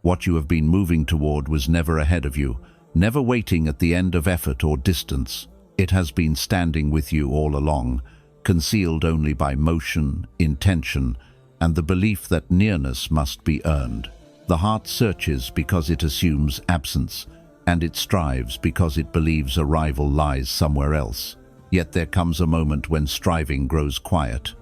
What you have been moving toward was never ahead of you, never waiting at the end of effort or distance. It has been standing with you all along, concealed only by motion, intention, and the belief that nearness must be earned. The heart searches because it assumes absence, and it strives because it believes arrival lies somewhere else. Yet there comes a moment when striving grows quiet,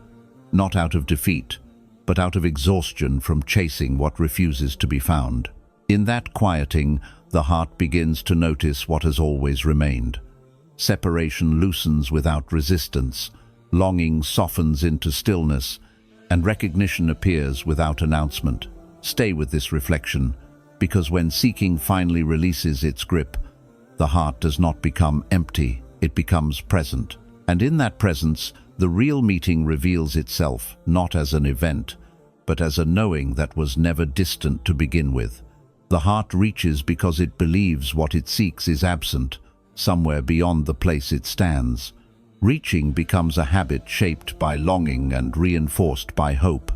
not out of defeat, but out of exhaustion from chasing what refuses to be found. In that quieting, the heart begins to notice what has always remained. Separation loosens without resistance, longing softens into stillness, and recognition appears without announcement. Stay with this reflection, because when seeking finally releases its grip, the heart does not become empty, it becomes present. And in that presence, the real meeting reveals itself, not as an event, but as a knowing that was never distant to begin with. The heart reaches because it believes what it seeks is absent, somewhere beyond the place it stands. Reaching becomes a habit shaped by longing and reinforced by hope.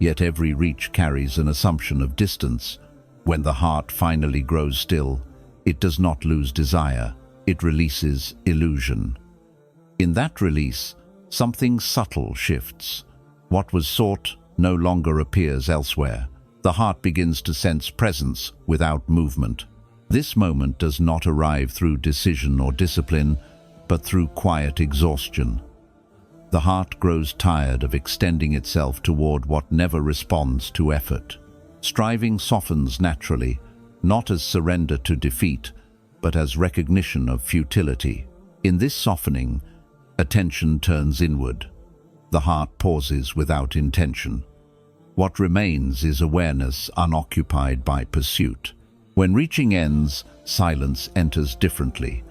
Yet every reach carries an assumption of distance. When the heart finally grows still, it does not lose desire, it releases illusion. In that release, something subtle shifts. What was sought no longer appears elsewhere. The heart begins to sense presence without movement. This moment does not arrive through decision or discipline, but through quiet exhaustion. The heart grows tired of extending itself toward what never responds to effort. Striving softens naturally, not as surrender to defeat, but as recognition of futility. In this softening, attention turns inward. The heart pauses without intention. What remains is awareness unoccupied by pursuit. When reaching ends, silence enters differently.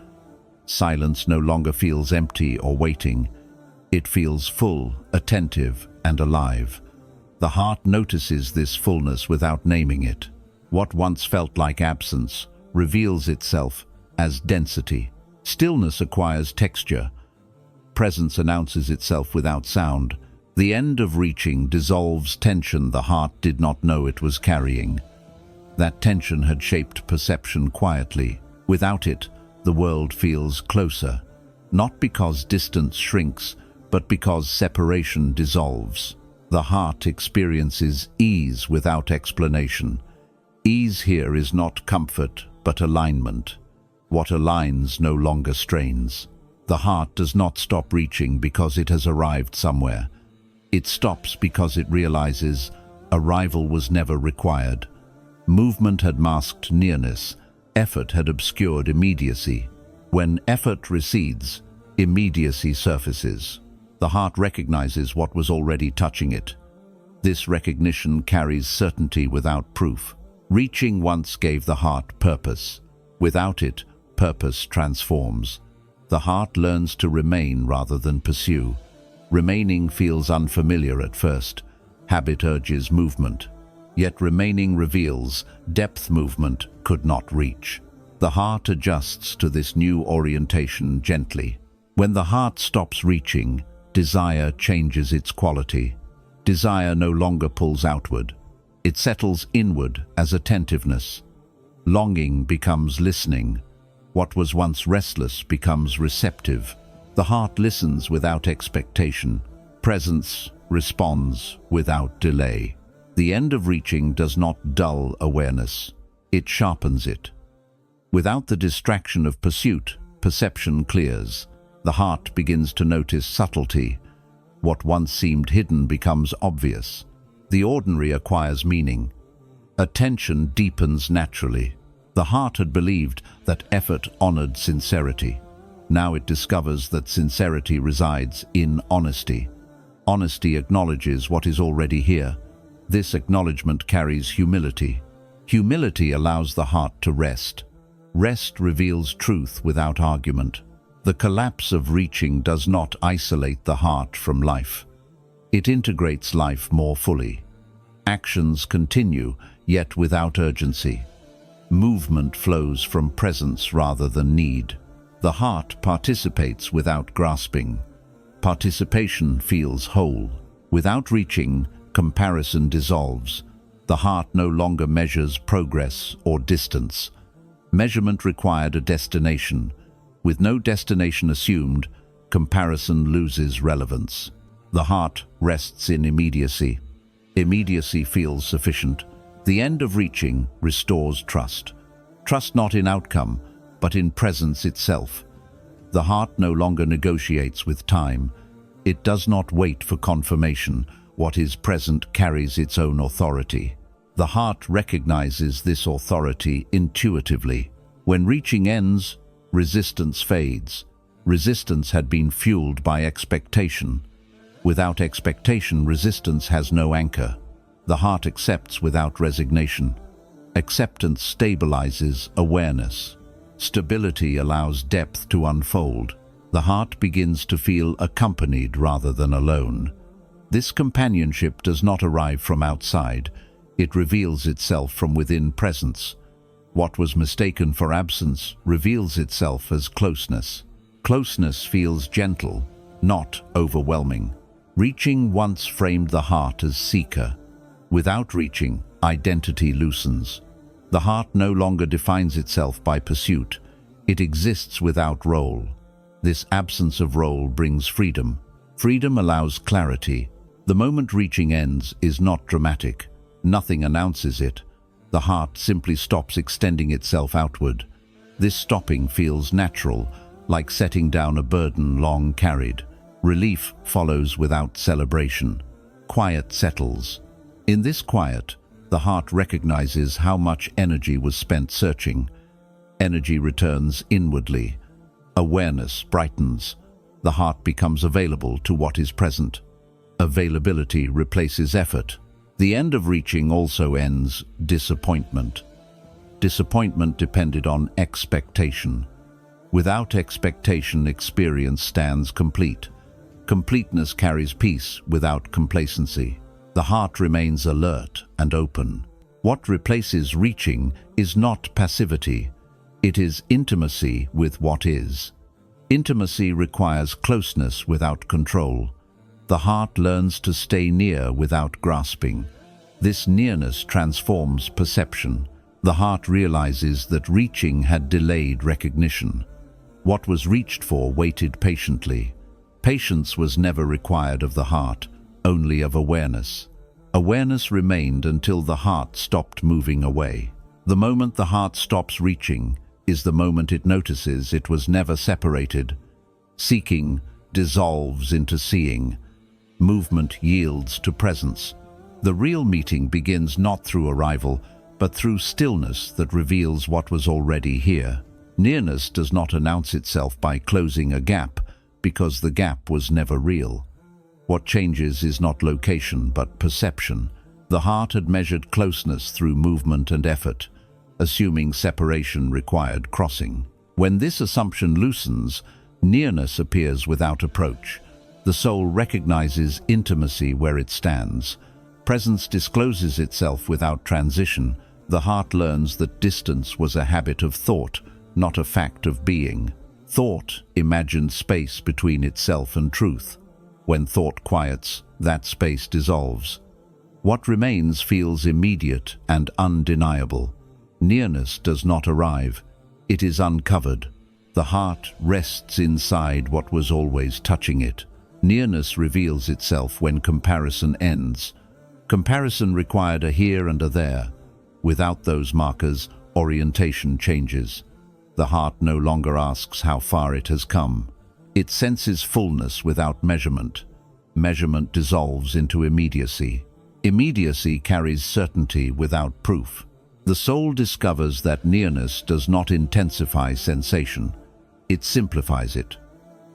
Silence no longer feels empty or waiting. It feels full, attentive, and alive. The heart notices this fullness without naming it. What once felt like absence reveals itself as density. Stillness acquires texture. Presence announces itself without sound. The end of reaching dissolves tension the heart did not know it was carrying. That tension had shaped perception quietly. Without it, the world feels closer, not because distance shrinks, but because separation dissolves. The heart experiences ease without explanation. Ease here is not comfort, but alignment. What aligns no longer strains. The heart does not stop reaching because it has arrived somewhere. It stops because it realizes arrival was never required. Movement had masked nearness. Effort had obscured immediacy. When effort recedes, immediacy surfaces. The heart recognizes what was already touching it. This recognition carries certainty without proof. Reaching once gave the heart purpose. Without it, purpose transforms. The heart learns to remain rather than pursue. Remaining feels unfamiliar at first. Habit urges movement. Yet remaining reveals depth movement could not reach. The heart adjusts to this new orientation gently. When the heart stops reaching, desire changes its quality. Desire no longer pulls outward. It settles inward as attentiveness. Longing becomes listening. What was once restless becomes receptive. The heart listens without expectation. Presence responds without delay. The end of reaching does not dull awareness. It sharpens it. Without the distraction of pursuit, perception clears. The heart begins to notice subtlety. What once seemed hidden becomes obvious. The ordinary acquires meaning. Attention deepens naturally. The heart had believed that effort honored sincerity. Now it discovers that sincerity resides in honesty. Honesty acknowledges what is already here. This acknowledgement carries humility. Humility allows the heart to rest. Rest reveals truth without argument. The collapse of reaching does not isolate the heart from life. It integrates life more fully. Actions continue, yet without urgency. Movement flows from presence rather than need. The heart participates without grasping. Participation feels whole. Without reaching, comparison dissolves. The heart no longer measures progress or distance. Measurement required a destination. With no destination assumed, comparison loses relevance. The heart rests in immediacy. Immediacy feels sufficient. The end of reaching restores trust. Trust not in outcome, but in presence itself. The heart no longer negotiates with time. It does not wait for confirmation. What is present carries its own authority. The heart recognizes this authority intuitively. When reaching ends, resistance fades. Resistance had been fueled by expectation. Without expectation, resistance has no anchor. The heart accepts without resignation. Acceptance stabilizes awareness. Stability allows depth to unfold. The heart begins to feel accompanied rather than alone. This companionship does not arrive from outside. It reveals itself from within presence. What was mistaken for absence reveals itself as closeness. Closeness feels gentle, not overwhelming. Reaching once framed the heart as seeker. Without reaching, identity loosens. The heart no longer defines itself by pursuit. It exists without role. This absence of role brings freedom. Freedom allows clarity. The moment reaching ends is not dramatic. Nothing announces it. The heart simply stops extending itself outward. This stopping feels natural, like setting down a burden long carried. Relief follows without celebration. Quiet settles. In this quiet, the heart recognizes how much energy was spent searching. Energy returns inwardly. Awareness brightens. The heart becomes available to what is present. Availability replaces effort. The end of reaching also ends disappointment. Disappointment depended on expectation. Without expectation, experience stands complete. Completeness carries peace without complacency. The heart remains alert and open. What replaces reaching is not passivity. It is intimacy with what is. Intimacy requires closeness without control. The heart learns to stay near without grasping. This nearness transforms perception. The heart realizes that reaching had delayed recognition. What was reached for waited patiently. Patience was never required of the heart, only of awareness. Awareness remained until the heart stopped moving away. The moment the heart stops reaching is the moment it notices it was never separated. Seeking dissolves into seeing. Movement yields to presence. The real meeting begins not through arrival, but through stillness that reveals what was already here. Nearness does not announce itself by closing a gap, because the gap was never real. What changes is not location, but perception. The heart had measured closeness through movement and effort, assuming separation required crossing. When this assumption loosens, nearness appears without approach. The soul recognizes intimacy where it stands. Presence discloses itself without transition. The heart learns that distance was a habit of thought, not a fact of being. Thought imagined space between itself and truth. When thought quiets, that space dissolves. What remains feels immediate and undeniable. Nearness does not arrive. It is uncovered. The heart rests inside what was always touching it. Nearness reveals itself when comparison ends. Comparison required a here and a there. Without those markers, orientation changes. The heart no longer asks how far it has come. It senses fullness without measurement. Measurement dissolves into immediacy. Immediacy carries certainty without proof. The soul discovers that nearness does not intensify sensation. It simplifies it.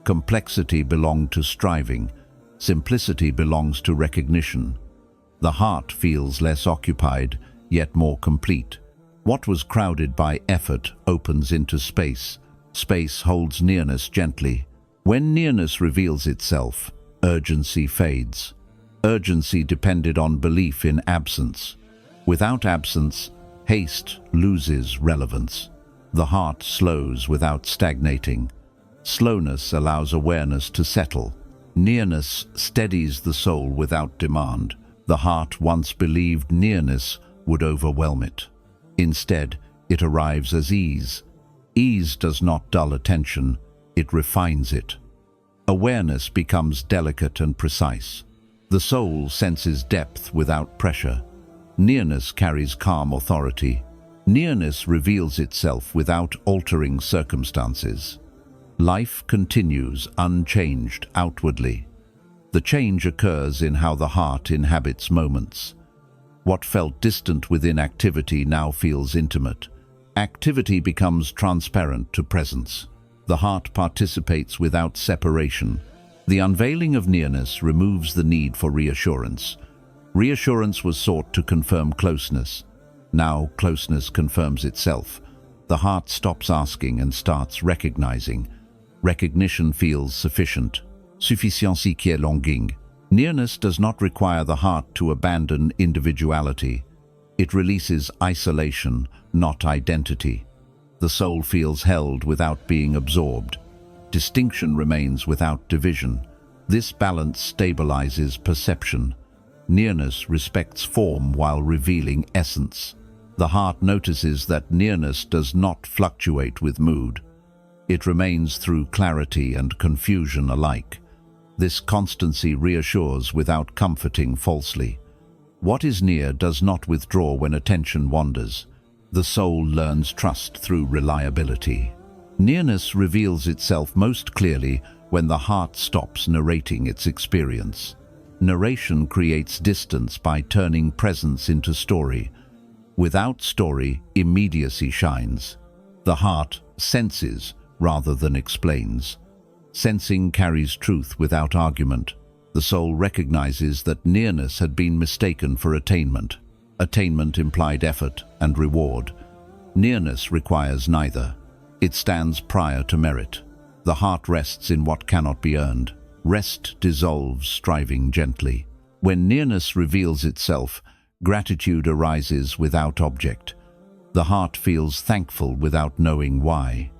Complexity belongs to striving. Simplicity belongs to recognition. The heart feels less occupied, yet more complete. What was crowded by effort opens into space. Space holds nearness gently. When nearness reveals itself, urgency fades. Urgency depended on belief in absence. Without absence, haste loses relevance. The heart slows without stagnating. Slowness allows awareness to settle. Nearness steadies the soul without demand. The heart once believed nearness would overwhelm it. Instead, it arrives as ease. Ease does not dull attention, it refines it. Awareness becomes delicate and precise. The soul senses depth without pressure. Nearness carries calm authority. Nearness reveals itself without altering circumstances. Life continues unchanged outwardly. The change occurs in how the heart inhabits moments. What felt distant within activity now feels intimate. Activity becomes transparent to presence. The heart participates without separation. The unveiling of nearness removes the need for reassurance. Reassurance was sought to confirm closeness. Now closeness confirms itself. The heart stops asking and starts recognizing. Recognition feels sufficient. Sufficience qui est longing. Nearness does not require the heart to abandon individuality. It releases isolation, not identity. The soul feels held without being absorbed. Distinction remains without division. This balance stabilizes perception. Nearness respects form while revealing essence. The heart notices that nearness does not fluctuate with mood. It remains through clarity and confusion alike. This constancy reassures without comforting falsely. What is near does not withdraw when attention wanders. The soul learns trust through reliability. Nearness reveals itself most clearly when the heart stops narrating its experience. Narration creates distance by turning presence into story. Without story, immediacy shines. The heart senses rather than explains. Sensing carries truth without argument. The soul recognizes that nearness had been mistaken for attainment. Attainment implied effort and reward. Nearness requires neither. It stands prior to merit. The heart rests in what cannot be earned. Rest dissolves striving gently. When nearness reveals itself, gratitude arises without object. The heart feels thankful without knowing why.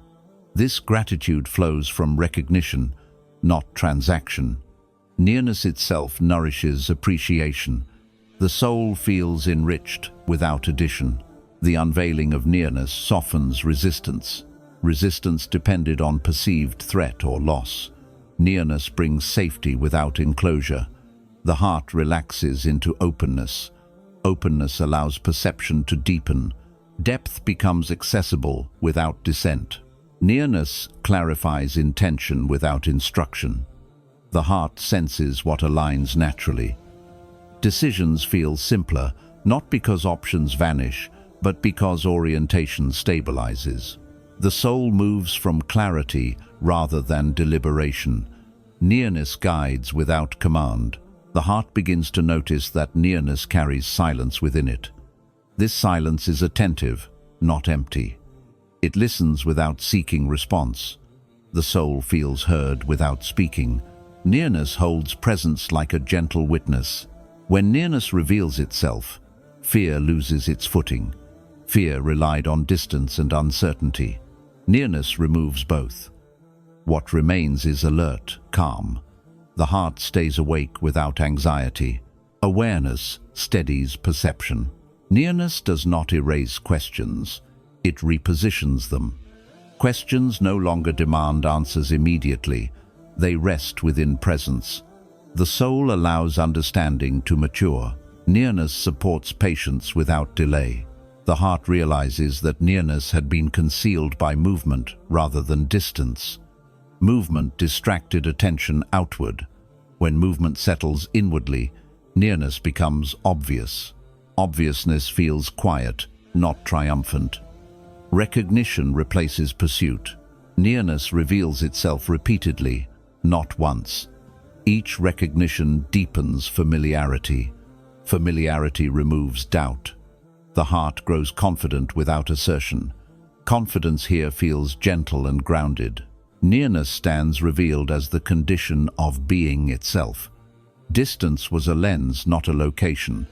This gratitude flows from recognition, not transaction. Nearness itself nourishes appreciation. The soul feels enriched without addition. The unveiling of nearness softens resistance. Resistance depended on perceived threat or loss. Nearness brings safety without enclosure. The heart relaxes into openness. Openness allows perception to deepen. Depth becomes accessible without dissent. Nearness clarifies intention without instruction. The heart senses what aligns naturally. Decisions feel simpler, not because options vanish, but because orientation stabilizes. The soul moves from clarity rather than deliberation. Nearness guides without command. The heart begins to notice that nearness carries silence within it. This silence is attentive, not empty. It listens without seeking response. The soul feels heard without speaking. Nearness holds presence like a gentle witness. When nearness reveals itself, fear loses its footing. Fear relied on distance and uncertainty. Nearness removes both. What remains is alert, calm. The heart stays awake without anxiety. Awareness steadies perception. Nearness does not erase questions. It repositions them. Questions no longer demand answers immediately. They rest within presence. The soul allows understanding to mature. Nearness supports patience without delay. The heart realizes that nearness had been concealed by movement rather than distance. Movement distracted attention outward. When movement settles inwardly, nearness becomes obvious. Obviousness feels quiet, not triumphant. Recognition replaces pursuit. Nearness reveals itself repeatedly, not once. Each recognition deepens familiarity. Familiarity removes doubt. The heart grows confident without assertion. Confidence here feels gentle and grounded. Nearness stands revealed as the condition of being itself. Distance was a lens, not a location.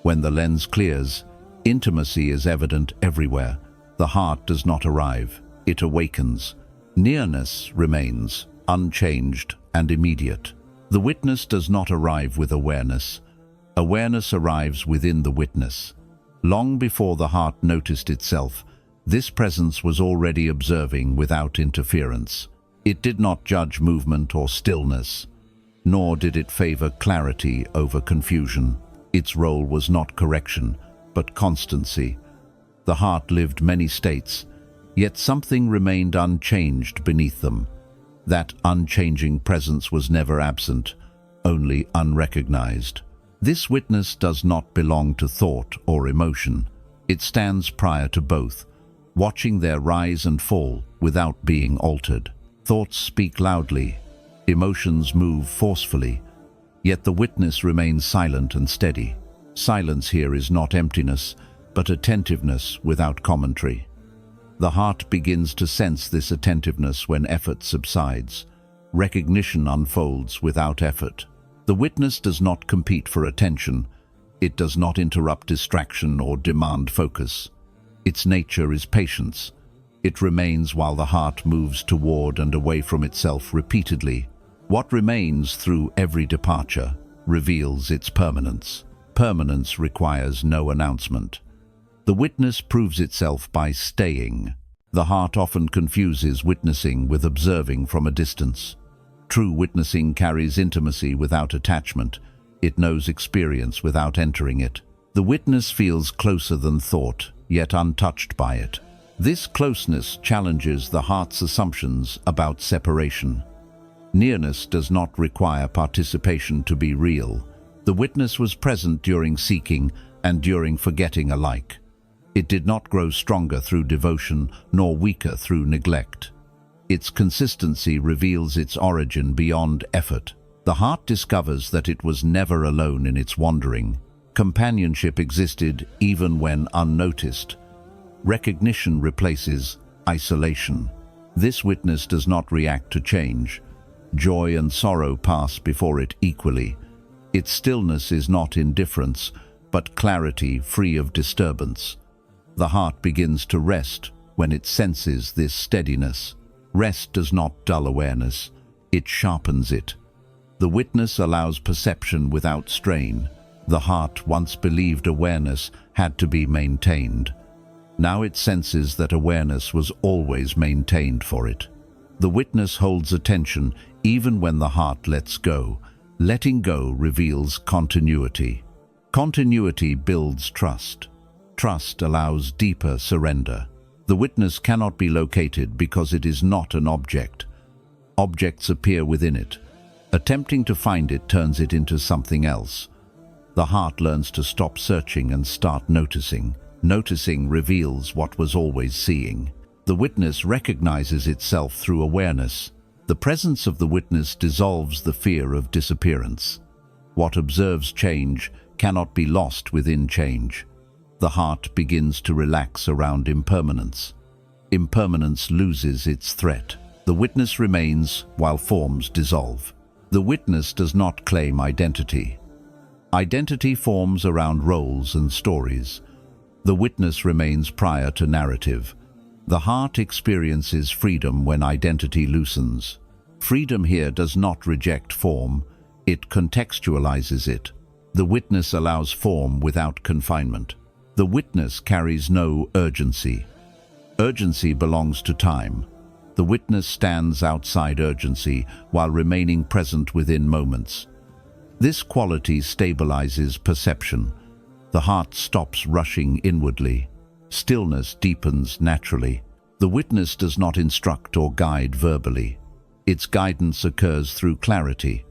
When the lens clears, intimacy is evident everywhere. The heart does not arrive, it awakens. Nearness remains, unchanged and immediate. The witness does not arrive with awareness. Awareness arrives within the witness. Long before the heart noticed itself, this presence was already observing without interference. It did not judge movement or stillness, nor did it favor clarity over confusion. Its role was not correction, but constancy. The heart lived many states, yet something remained unchanged beneath them. That unchanging presence was never absent, only unrecognized. This witness does not belong to thought or emotion. It stands prior to both, watching their rise and fall without being altered. Thoughts speak loudly, emotions move forcefully, yet the witness remains silent and steady. Silence here is not emptiness, but attentiveness without commentary. The heart begins to sense this attentiveness when effort subsides. Recognition unfolds without effort. The witness does not compete for attention. It does not interrupt distraction or demand focus. Its nature is patience. It remains while the heart moves toward and away from itself repeatedly. What remains through every departure reveals its permanence. Permanence requires no announcement. The witness proves itself by staying. The heart often confuses witnessing with observing from a distance. True witnessing carries intimacy without attachment. It knows experience without entering it. The witness feels closer than thought, yet untouched by it. This closeness challenges the heart's assumptions about separation. Nearness does not require participation to be real. The witness was present during seeking and during forgetting alike. It did not grow stronger through devotion, nor weaker through neglect. Its consistency reveals its origin beyond effort. The heart discovers that it was never alone in its wandering. Companionship existed even when unnoticed. Recognition replaces isolation. This witness does not react to change. Joy and sorrow pass before it equally. Its stillness is not indifference, but clarity free of disturbance. The heart begins to rest when it senses this steadiness. Rest does not dull awareness, it sharpens it. The witness allows perception without strain. The heart once believed awareness had to be maintained. Now it senses that awareness was always maintained for it. The witness holds attention even when the heart lets go. Letting go reveals continuity. Continuity builds trust. Trust allows deeper surrender. The witness cannot be located because it is not an object. Objects appear within it. Attempting to find it turns it into something else. The heart learns to stop searching and start noticing. Noticing reveals what was always seeing. The witness recognizes itself through awareness. The presence of the witness dissolves the fear of disappearance. What observes change cannot be lost within change. The heart begins to relax around impermanence. Impermanence loses its threat. The witness remains while forms dissolve. The witness does not claim identity. Identity forms around roles and stories. The witness remains prior to narrative. The heart experiences freedom when identity loosens. Freedom here does not reject form, it contextualizes it. The witness allows form without confinement. The witness carries no urgency. Urgency belongs to time. The witness stands outside urgency while remaining present within moments. This quality stabilizes perception. The heart stops rushing inwardly. Stillness deepens naturally. The witness does not instruct or guide verbally. Its guidance occurs through clarity.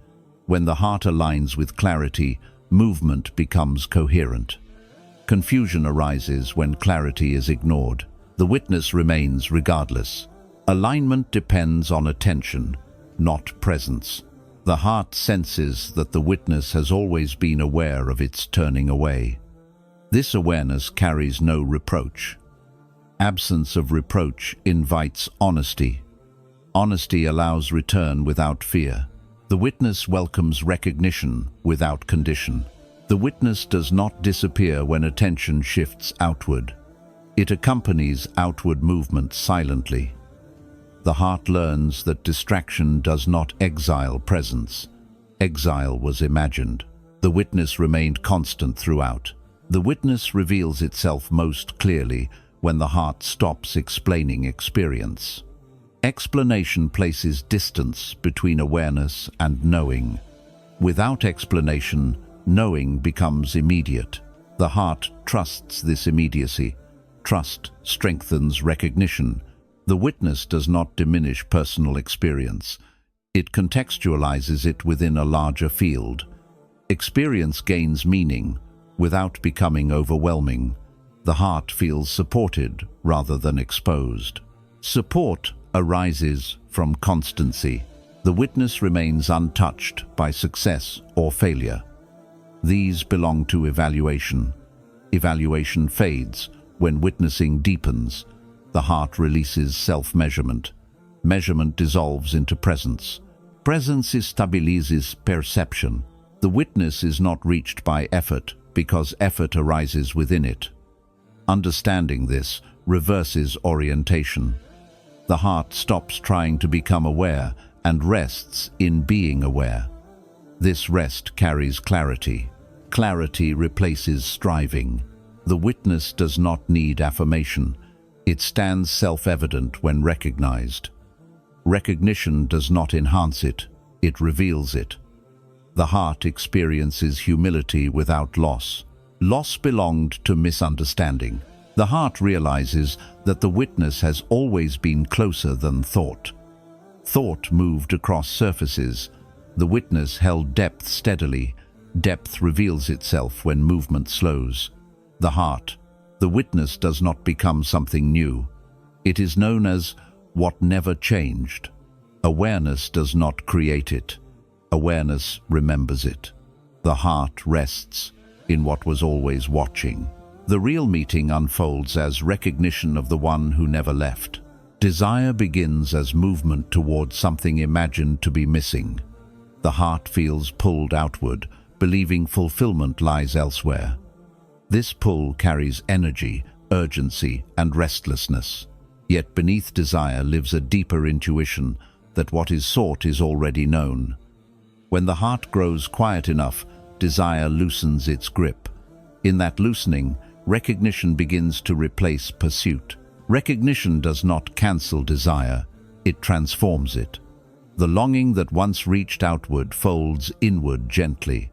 When the heart aligns with clarity, movement becomes coherent. Confusion arises when clarity is ignored. The witness remains regardless. Alignment depends on attention, not presence. The heart senses that the witness has always been aware of its turning away. This awareness carries no reproach. Absence of reproach invites honesty. Honesty allows return without fear. The witness welcomes recognition without condition. The witness does not disappear when attention shifts outward. It accompanies outward movement silently. The heart learns that distraction does not exile presence. Exile was imagined. The witness remained constant throughout. The witness reveals itself most clearly when the heart stops explaining experience. Explanation places distance between awareness and knowing. Without explanation, knowing becomes immediate. The heart trusts this immediacy. Trust strengthens recognition. The witness does not diminish personal experience. It contextualizes it within a larger field. Experience gains meaning without becoming overwhelming. The heart feels supported rather than exposed. Support arises from constancy. The witness remains untouched by success or failure. These belong to evaluation. Evaluation fades when witnessing deepens. The heart releases self-measurement. Measurement dissolves into presence. Presence stabilizes perception. The witness is not reached by effort because effort arises within it. Understanding this reverses orientation. The heart stops trying to become aware and rests in being aware. This rest carries clarity. Clarity replaces striving. The witness does not need affirmation. It stands self-evident when recognized. Recognition does not enhance it, it reveals it. The heart experiences humility without loss. Loss belonged to misunderstanding. The heart realizes that the witness has always been closer than thought. Thought moved across surfaces. The witness held depth steadily. Depth reveals itself when movement slows. The heart, the witness, does not become something new. It is known as what never changed. Awareness does not create it. Awareness remembers it. The heart rests in what was always watching. The real meeting unfolds as recognition of the one who never left. Desire begins as movement toward something imagined to be missing. The heart feels pulled outward, believing fulfillment lies elsewhere. This pull carries energy, urgency, and restlessness. Yet beneath desire lives a deeper intuition that what is sought is already known. When the heart grows quiet enough, desire loosens its grip. In that loosening, recognition begins to replace pursuit. Recognition does not cancel desire, it transforms it. The longing that once reached outward folds inward gently.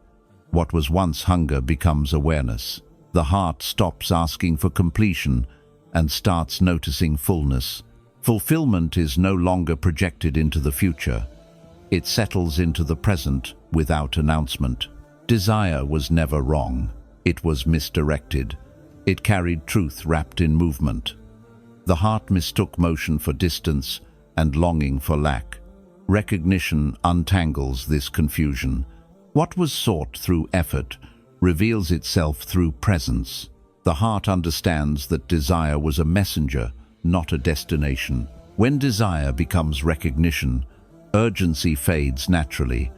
What was once hunger becomes awareness. The heart stops asking for completion and starts noticing fullness. Fulfillment is no longer projected into the future. It settles into the present without announcement. Desire was never wrong. It was misdirected. It carried truth wrapped in movement. The heart mistook motion for distance and longing for lack. Recognition untangles this confusion. What was sought through effort reveals itself through presence. The heart understands that desire was a messenger, not a destination. When desire becomes recognition, urgency fades naturally.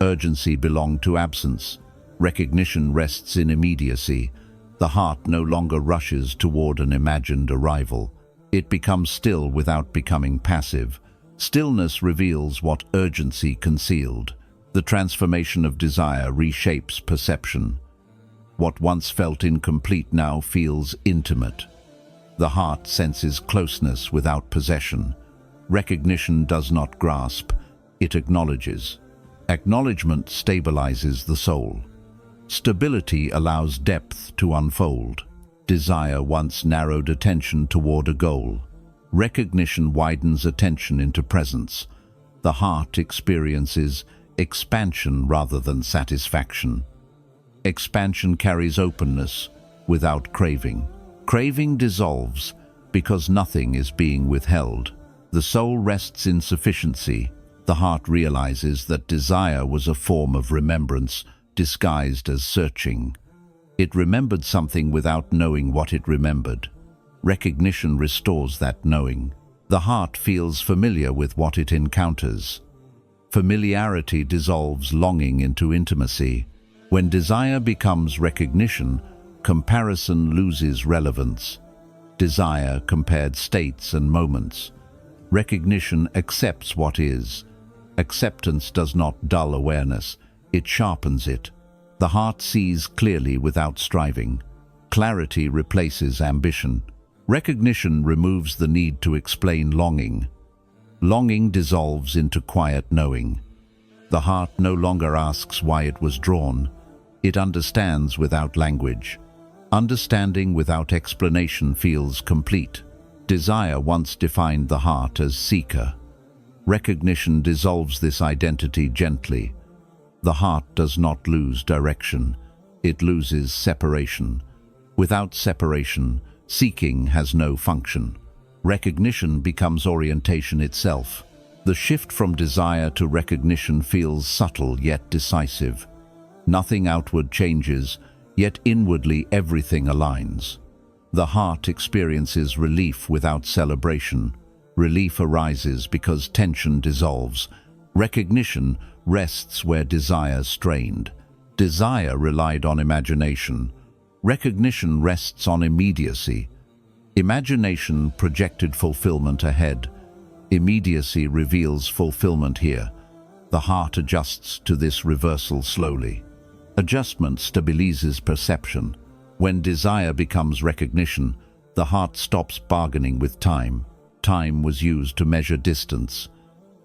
Urgency belonged to absence. Recognition rests in immediacy. The heart no longer rushes toward an imagined arrival. It becomes still without becoming passive. Stillness reveals what urgency concealed. The transformation of desire reshapes perception. What once felt incomplete now feels intimate. The heart senses closeness without possession. Recognition does not grasp, it acknowledges. Acknowledgement stabilizes the soul. Stability allows depth to unfold. Desire once narrowed attention toward a goal. Recognition widens attention into presence. The heart experiences expansion rather than satisfaction. Expansion carries openness without craving. Craving dissolves because nothing is being withheld. The soul rests in sufficiency. The heart realizes that desire was a form of remembrance disguised as searching. It remembered something without knowing what it remembered. Recognition restores that knowing. The heart feels familiar with what it encounters. Familiarity dissolves longing into intimacy. When desire becomes recognition, comparison loses relevance. Desire compared states and moments. Recognition accepts what is. Acceptance does not dull awareness, it sharpens it. The heart sees clearly without striving. Clarity replaces ambition. Recognition removes the need to explain longing. Longing dissolves into quiet knowing. The heart no longer asks why it was drawn. It understands without language. Understanding without explanation feels complete. Desire once defined the heart as seeker. Recognition dissolves this identity gently. The heart does not lose direction. It loses separation. Without separation, seeking has no function. Recognition becomes orientation itself. The shift from desire to recognition feels subtle yet decisive. Nothing outward changes, yet inwardly everything aligns. The heart experiences relief without celebration. Relief arises because tension dissolves. Recognition rests where desire strained. Desire relied on imagination. Recognition rests on immediacy. Imagination projected fulfillment ahead. Immediacy reveals fulfillment here. The heart adjusts to this reversal slowly. Adjustment stabilizes perception. When desire becomes recognition, the heart stops bargaining with time. Time was used to measure distance.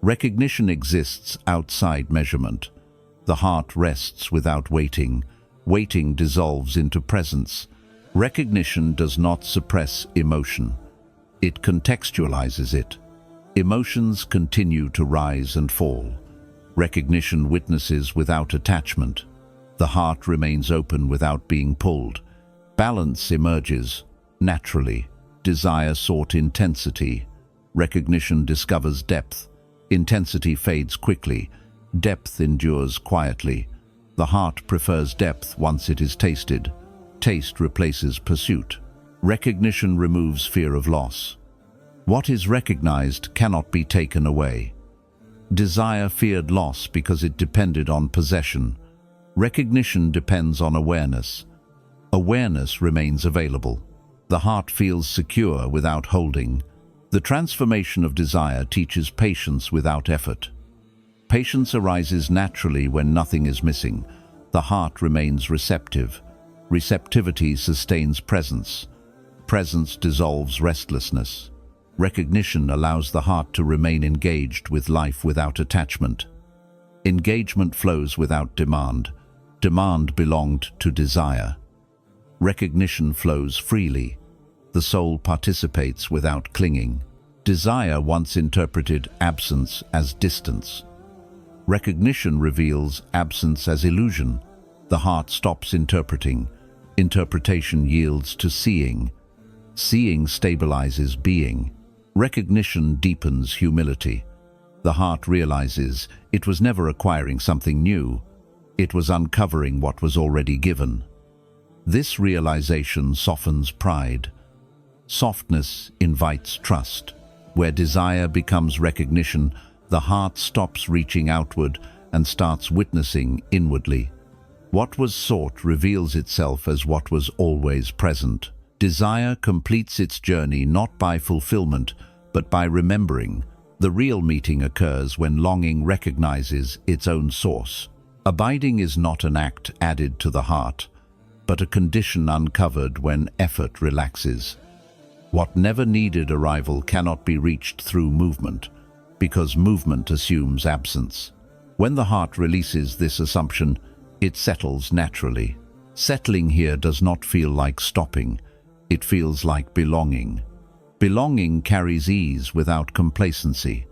Recognition exists outside measurement. The heart rests without waiting. Waiting dissolves into presence. Recognition does not suppress emotion. It contextualizes it. Emotions continue to rise and fall. Recognition witnesses without attachment. The heart remains open without being pulled. Balance emerges naturally. Desire sought intensity. Recognition discovers depth. Intensity fades quickly. Depth endures quietly. The heart prefers depth once it is tasted. Taste replaces pursuit. Recognition removes fear of loss. What is recognized cannot be taken away. Desire feared loss because it depended on possession. Recognition depends on awareness. Awareness remains available. The heart feels secure without holding. The transformation of desire teaches patience without effort. Patience arises naturally when nothing is missing. The heart remains receptive. Receptivity sustains presence. Presence dissolves restlessness. Recognition allows the heart to remain engaged with life without attachment. Engagement flows without demand. Demand belonged to desire. Recognition flows freely. The soul participates without clinging. Desire once interpreted absence as distance. Recognition reveals absence as illusion. The heart stops interpreting. Interpretation yields to seeing. Seeing stabilizes being. Recognition deepens humility. The heart realizes it was never acquiring something new. It was uncovering what was already given. This realization softens pride. Softness invites trust. Where desire becomes recognition, the heart stops reaching outward and starts witnessing inwardly. What was sought reveals itself as what was always present. Desire completes its journey not by fulfillment, but by remembering. The real meeting occurs when longing recognizes its own source. Abiding is not an act added to the heart, but a condition uncovered when effort relaxes. What never needed arrival cannot be reached through movement, because movement assumes absence. When the heart releases this assumption, it settles naturally. Settling here does not feel like stopping. It feels like belonging. Belonging carries ease without complacency.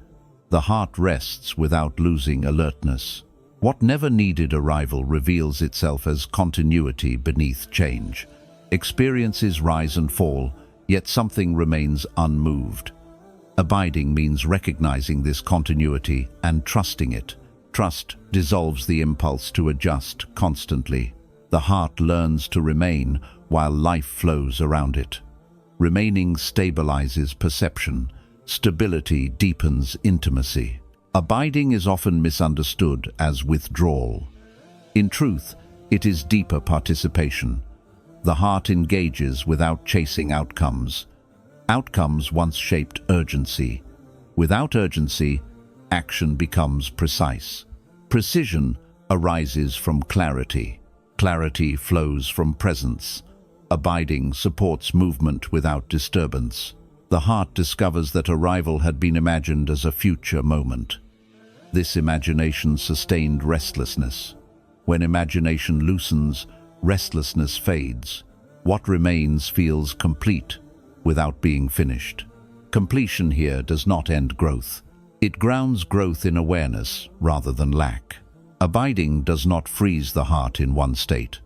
The heart rests without losing alertness. What never needed arrival reveals itself as continuity beneath change. Experiences rise and fall, yet something remains unmoved. Abiding means recognizing this continuity and trusting it. Trust dissolves the impulse to adjust constantly. The heart learns to remain while life flows around it. Remaining stabilizes perception. Stability deepens intimacy. Abiding is often misunderstood as withdrawal. In truth, it is deeper participation. The heart engages without chasing outcomes. Outcomes once shaped urgency. Without urgency, action becomes precise. Precision arises from clarity. Clarity flows from presence. Abiding supports movement without disturbance. The heart discovers that arrival had been imagined as a future moment. This imagination sustained restlessness. When imagination loosens, restlessness fades. What remains feels complete without being finished. Completion here does not end growth. It grounds growth in awareness rather than lack. Abiding does not freeze the heart in one state.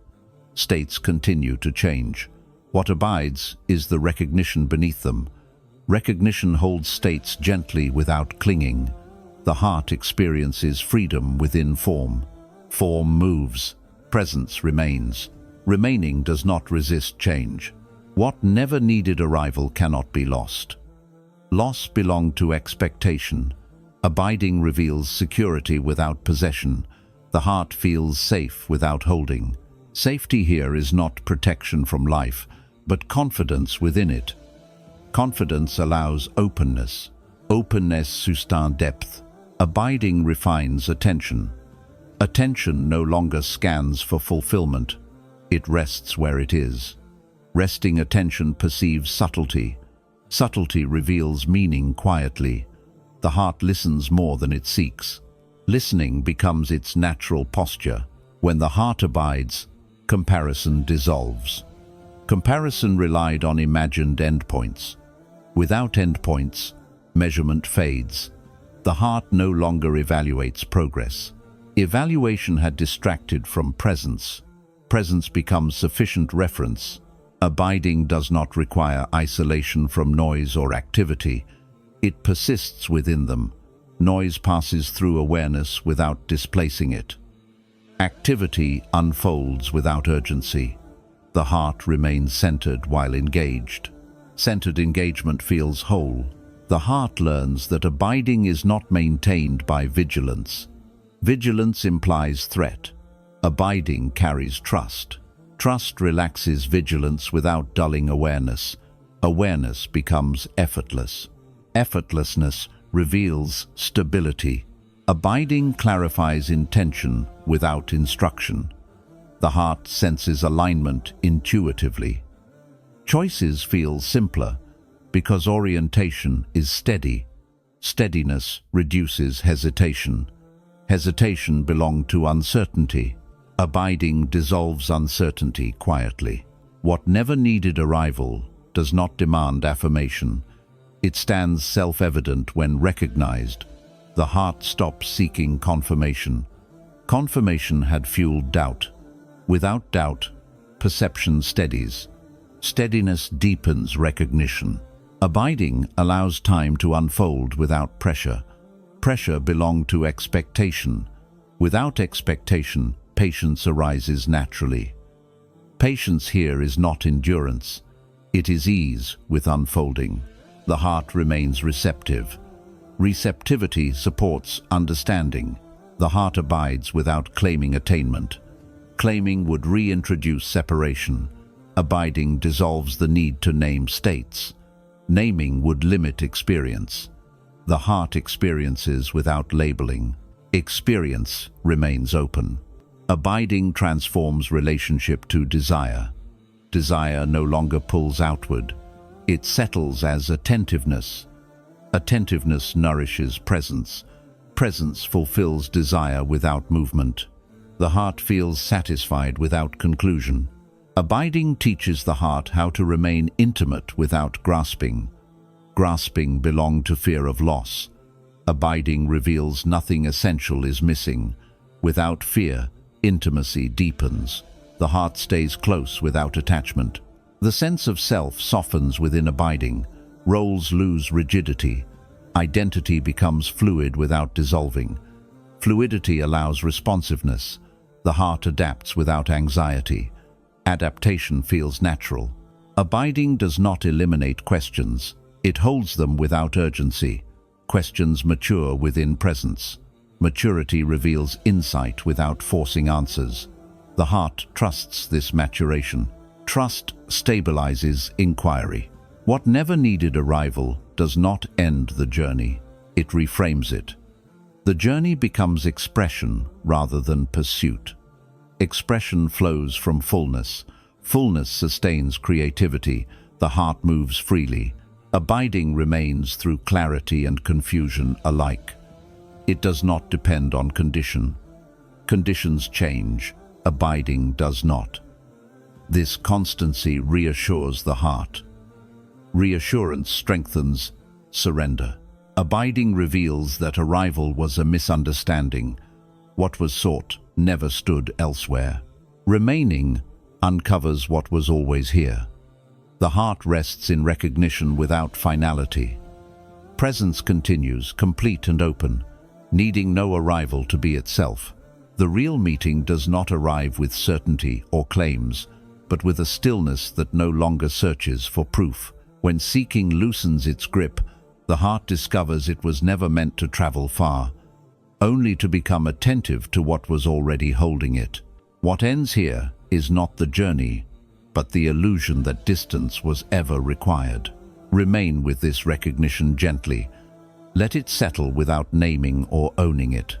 States continue to change. What abides is the recognition beneath them. Recognition holds states gently without clinging. The heart experiences freedom within form. Form moves, presence remains. Remaining does not resist change. What never needed arrival cannot be lost. Loss belonged to expectation. Abiding reveals security without possession. The heart feels safe without holding. Safety here is not protection from life, but confidence within it. Confidence allows openness. Openness sustains depth. Abiding refines attention. Attention no longer scans for fulfillment. It rests where it is. Resting attention perceives subtlety. Subtlety reveals meaning quietly. The heart listens more than it seeks. Listening becomes its natural posture. When the heart abides, comparison dissolves. Comparison relied on imagined endpoints. Without endpoints, measurement fades. The heart no longer evaluates progress. Evaluation had distracted from presence. Presence becomes sufficient reference. Abiding does not require isolation from noise or activity. It persists within them. Noise passes through awareness without displacing it. Activity unfolds without urgency. The heart remains centered while engaged. Centered engagement feels whole. The heart learns that abiding is not maintained by vigilance. Vigilance implies threat. Abiding carries trust. Trust relaxes vigilance without dulling awareness. Awareness becomes effortless. Effortlessness reveals stability. Abiding clarifies intention without instruction. The heart senses alignment intuitively. Choices feel simpler because orientation is steady. Steadiness reduces hesitation. Hesitation belongs to uncertainty. Abiding dissolves uncertainty quietly. What never needed arrival does not demand affirmation. It stands self-evident when recognized. The heart stops seeking confirmation. Confirmation had fueled doubt. Without doubt, perception steadies. Steadiness deepens recognition. Abiding allows time to unfold without pressure. Pressure belonged to expectation. Without expectation, patience arises naturally. Patience here is not endurance. It is ease with unfolding. The heart remains receptive. Receptivity supports understanding. The heart abides without claiming attainment. Claiming would reintroduce separation. Abiding dissolves the need to name states. Naming would limit experience. The heart experiences without labeling. Experience remains open. Abiding transforms relationship to desire. Desire no longer pulls outward. It settles as attentiveness. Attentiveness nourishes presence. Presence fulfills desire without movement. The heart feels satisfied without conclusion. Abiding teaches the heart how to remain intimate without grasping. Grasping belonged to fear of loss. Abiding reveals nothing essential is missing. Without fear, intimacy deepens. The heart stays close without attachment. The sense of self softens within abiding. Roles lose rigidity. Identity becomes fluid without dissolving. Fluidity allows responsiveness. The heart adapts without anxiety. Adaptation feels natural. Abiding does not eliminate questions. It holds them without urgency. Questions mature within presence. Maturity reveals insight without forcing answers. The heart trusts this maturation. Trust stabilizes inquiry. What never needed arrival does not end the journey. It reframes it. The journey becomes expression rather than pursuit. Expression flows from fullness. Fullness sustains creativity. The heart moves freely. Abiding remains through clarity and confusion alike. It does not depend on condition. Conditions change. Abiding does not. This constancy reassures the heart. Reassurance strengthens surrender. Abiding reveals that arrival was a misunderstanding. What was sought never stood elsewhere. Remaining uncovers what was always here. The heart rests in recognition without finality. Presence continues, complete and open, needing no arrival to be itself. The real meeting does not arrive with certainty or claims, but with a stillness that no longer searches for proof. When seeking loosens its grip, the heart discovers it was never meant to travel far, only to become attentive to what was already holding it. What ends here is not the journey, but the illusion that distance was ever required. Remain with this recognition gently. Let it settle without naming or owning it.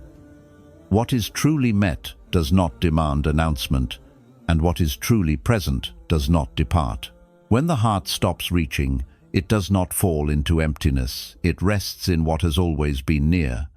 What is truly met does not demand announcement, and what is truly present does not depart. When the heart stops reaching, it does not fall into emptiness. It rests in what has always been near.